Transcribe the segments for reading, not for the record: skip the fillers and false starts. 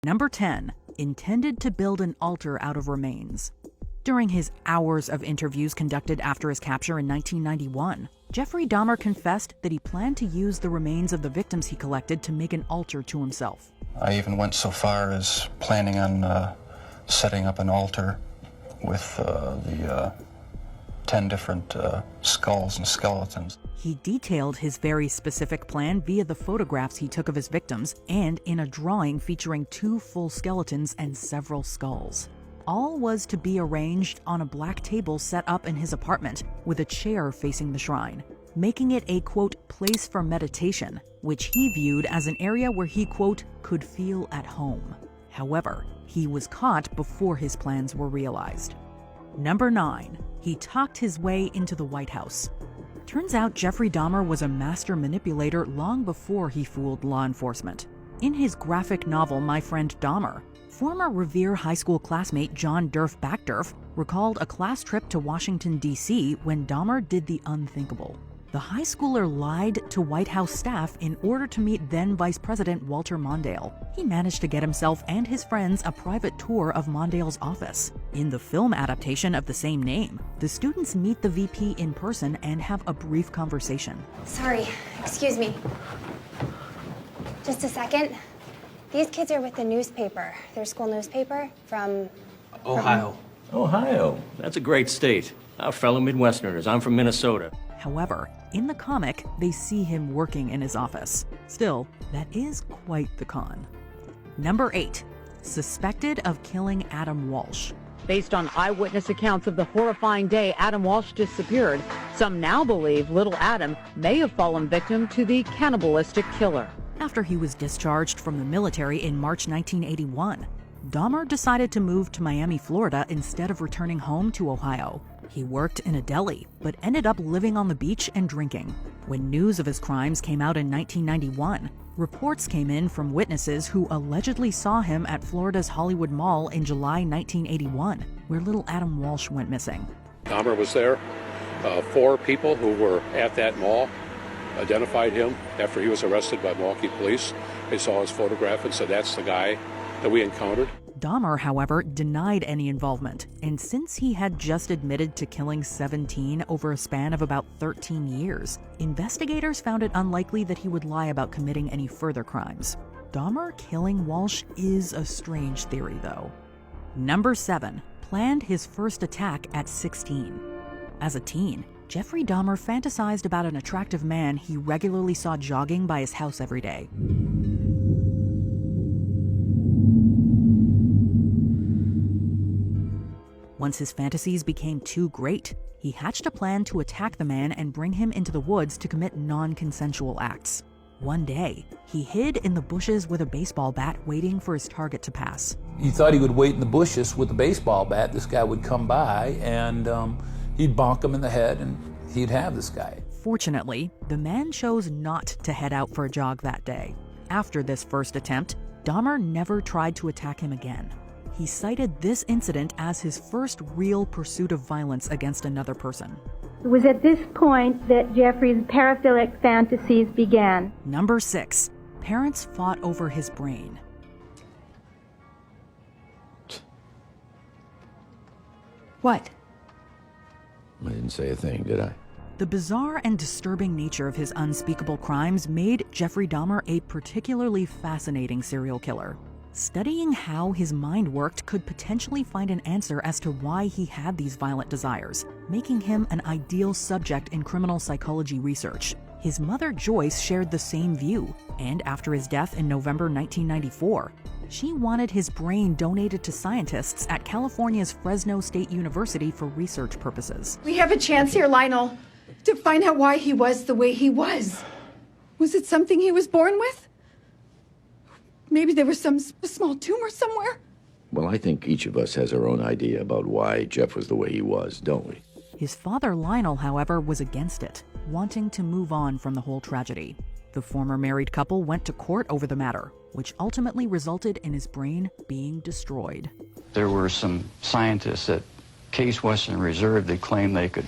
Number 10. Intended to build an altar out of remains. During his hours of interviews conducted after his capture in 1991, Jeffrey Dahmer confessed that he planned to use the remains of the victims he collected to make an altar to himself. I even went so far as planning on setting up an altar with the 10 different skulls and skeletons. He detailed his very specific plan via the photographs he took of his victims and in a drawing featuring 2 full skeletons and several skulls. All was to be arranged on a black table set up in his apartment with a chair facing the shrine, making it a, quote, place for meditation, which he viewed as an area where he, quote, could feel at home. However, he was caught before his plans were realized. Number 9. He talked his way into the White House. Turns out Jeffrey Dahmer was a master manipulator long before he fooled law enforcement. In his graphic novel, My Friend Dahmer, former Revere High School classmate John Durf Backdurf recalled a class trip to Washington, D.C. when Dahmer did the unthinkable. The high schooler lied to White House staff in order to meet then Vice President Walter Mondale. He managed to get himself and his friends a private tour of Mondale's office. In the film adaptation of the same name, the students meet the VP in person and have a brief conversation. Sorry, excuse me. Just a second. These kids are with the newspaper, their school newspaper from Ohio. Ohio. That's a great state. Our fellow Midwesterners. I'm from Minnesota. However, in the comic, they see him working in his office. Still, that is quite the con. Number 8. Suspected of killing Adam Walsh. Based on eyewitness accounts of the horrifying day Adam Walsh disappeared, some now believe little Adam may have fallen victim to the cannibalistic killer. After he was discharged from the military in March 1981, Dahmer decided to move to Miami, Florida instead of returning home to Ohio. He worked in a deli, but ended up living on the beach and drinking. When news of his crimes came out in 1991, reports came in from witnesses who allegedly saw him at Florida's Hollywood Mall in July 1981, where little Adam Walsh went missing. Dahmer was there. 4 people who were at that mall identified him after he was arrested by Milwaukee police. They saw his photograph and said, that's the guy that we encountered. Dahmer, however, denied any involvement, and since he had just admitted to killing 17 over a span of about 13 years, investigators found it unlikely that he would lie about committing any further crimes. Dahmer killing Walsh is a strange theory, though. Number 7. Planned his first attack at 16. As a teen, Jeffrey Dahmer fantasized about an attractive man he regularly saw jogging by his house every day. Once his fantasies became too great, he hatched a plan to attack the man and bring him into the woods to commit non-consensual acts. One day, he hid in the bushes with a baseball bat waiting for his target to pass. He thought he would wait in the bushes with a baseball bat. This guy would come by and he'd bonk him in the head and he'd have this guy. Fortunately, the man chose not to head out for a jog that day. After this first attempt, Dahmer never tried to attack him again. He cited this incident as his first real pursuit of violence against another person. It was at this point that Jeffrey's paraphilic fantasies began. Number 6. Parents fought over his brain. What? I didn't say a thing, did I? The bizarre and disturbing nature of his unspeakable crimes made Jeffrey Dahmer a particularly fascinating serial killer. Studying how his mind worked could potentially find an answer as to why he had these violent desires, making him an ideal subject in criminal psychology research. His mother, Joyce, shared the same view, and after his death in November 1994, she wanted his brain donated to scientists at California's Fresno State University for research purposes. We have a chance here, Lionel, to find out why he was the way he was. Was it something he was born with? Maybe there was some small tumor somewhere? Well, I think each of us has our own idea about why Jeff was the way he was, don't we? His father, Lionel, however, was against it, wanting to move on from the whole tragedy. The former married couple went to court over the matter, which ultimately resulted in his brain being destroyed. There were some scientists at Case Western Reserve that claimed they could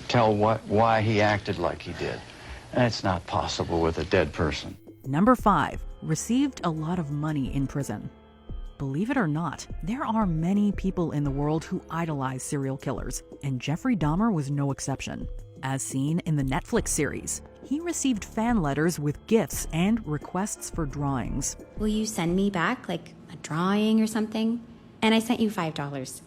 tell why he acted like he did. And it's not possible with a dead person. Number 5. Received a lot of money in prison. Believe it or not, there are many people in the world who idolize serial killers, and Jeffrey Dahmer was no exception. As seen in the Netflix series, he received fan letters with gifts and requests for drawings. Will you send me back, like, a drawing or something? And I sent you $5.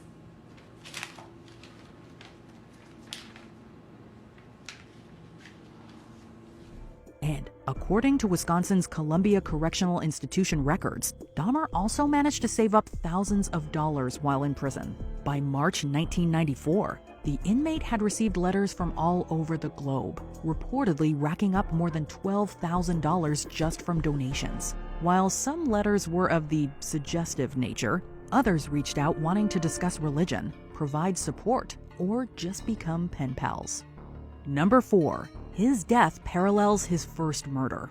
And according to Wisconsin's Columbia Correctional Institution records, Dahmer also managed to save up thousands of dollars while in prison. By March 1994, the inmate had received letters from all over the globe, reportedly racking up more than $12,000 just from donations. While some letters were of the suggestive nature, others reached out wanting to discuss religion, provide support, or just become pen pals. Number 4. His death parallels his first murder.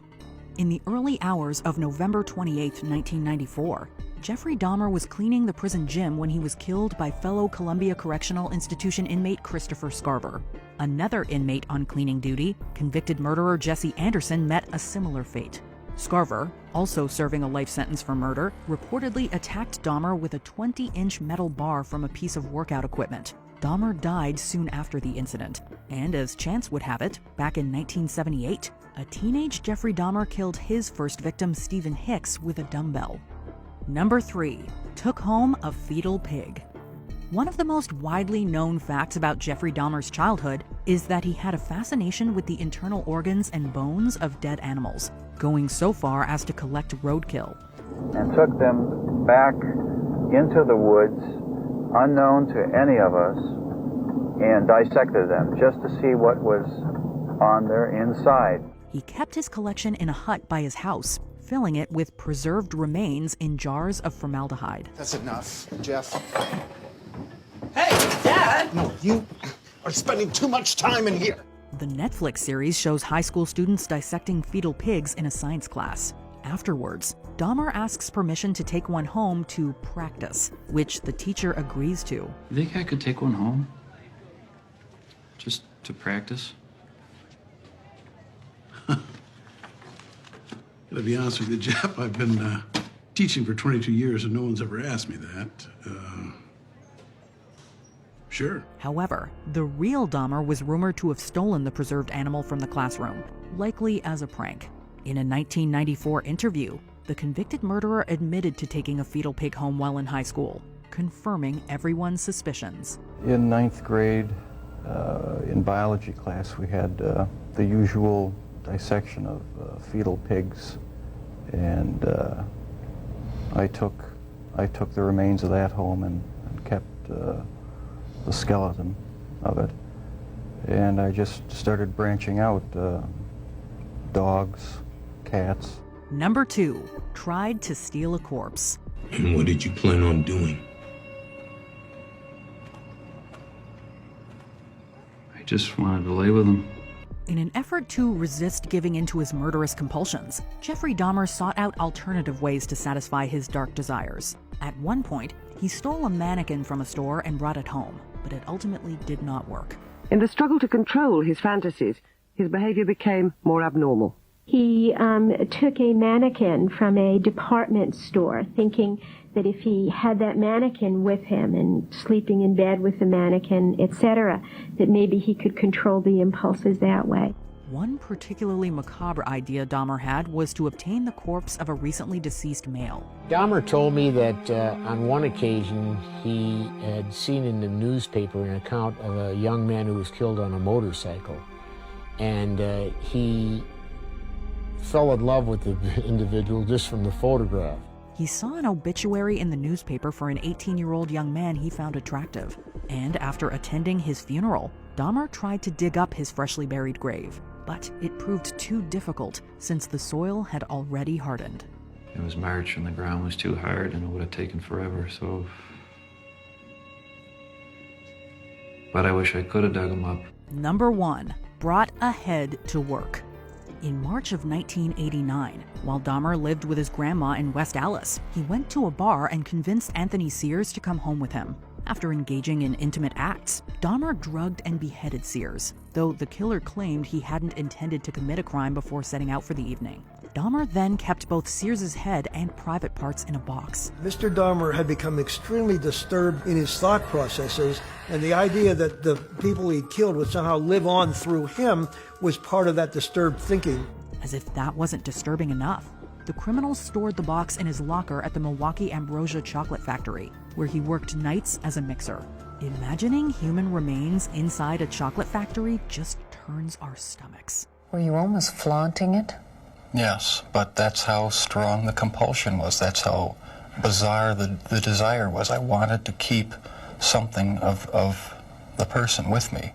In the early hours of November 28, 1994, Jeffrey Dahmer was cleaning the prison gym when he was killed by fellow Columbia Correctional Institution inmate Christopher Scarver. Another inmate on cleaning duty, convicted murderer Jesse Anderson, met a similar fate. Scarver, also serving a life sentence for murder, reportedly attacked Dahmer with a 20-inch metal bar from a piece of workout equipment. Dahmer died soon after the incident, and as chance would have it, back in 1978, a teenage Jeffrey Dahmer killed his first victim, Stephen Hicks, with a dumbbell. Number 3. Took home a fetal pig. One of the most widely known facts about Jeffrey Dahmer's childhood is that he had a fascination with the internal organs and bones of dead animals, going so far as to collect roadkill. And took them back into the woods, unknown to any of us, and dissected them just to see what was on their inside. He kept his collection in a hut by his house, filling it with preserved remains in jars of formaldehyde. That's enough, Jeff. Hey, Dad! No, you are spending too much time in here. The Netflix series shows high school students dissecting fetal pigs in a science class. Afterwards, Dahmer asks permission to take one home to practice, which the teacher agrees to. You think I could take one home? Just to practice? To be honest with you, Jeff, I've been teaching for 22 years and no one's ever asked me that. Sure. However, the real Dahmer was rumored to have stolen the preserved animal from the classroom, likely as a prank. In a 1994 interview, the convicted murderer admitted to taking a fetal pig home while in high school, confirming everyone's suspicions. In 9th grade, in biology class, we had the usual dissection of fetal pigs, and I took the remains of that home and kept the skeleton of it, and I just started branching out dogs, cats. Number 2, tried to steal a corpse. And what did you plan on doing? I just wanted to lay with him. In an effort to resist giving in to his murderous compulsions, Jeffrey Dahmer sought out alternative ways to satisfy his dark desires. At one point, he stole a mannequin from a store and brought it home, but it ultimately did not work. In the struggle to control his fantasies, his behavior became more abnormal. He took a mannequin from a department store, thinking that if he had that mannequin with him and sleeping in bed with the mannequin, etc., that maybe he could control the impulses that way. One particularly macabre idea Dahmer had was to obtain the corpse of a recently deceased male. Dahmer told me that on one occasion he had seen in the newspaper an account of a young man who was killed on a motorcycle, and he fell in love with the individual just from the photograph. He saw an obituary in the newspaper for an 18-year-old young man he found attractive, and after attending his funeral, Dahmer tried to dig up his freshly buried grave, but it proved too difficult since the soil had already hardened. It was March and the ground was too hard and it would have taken forever, so... But I wish I could have dug him up. Number 1, brought a head to work. In March of 1989, while Dahmer lived with his grandma in West Allis, he went to a bar and convinced Anthony Sears to come home with him. After engaging in intimate acts, Dahmer drugged and beheaded Sears, though the killer claimed he hadn't intended to commit a crime before setting out for the evening. Dahmer then kept both Sears's head and private parts in a box. Mr. Dahmer had become extremely disturbed in his thought processes, and the idea that the people he killed would somehow live on through him was part of that disturbed thinking. As if that wasn't disturbing enough, the criminal stored the box in his locker at the Milwaukee Ambrosia Chocolate Factory, where he worked nights as a mixer. Imagining human remains inside a chocolate factory just turns our stomachs. Were you almost flaunting it? Yes, but that's how strong the compulsion was. That's how bizarre the desire was. I wanted to keep something of the person with me.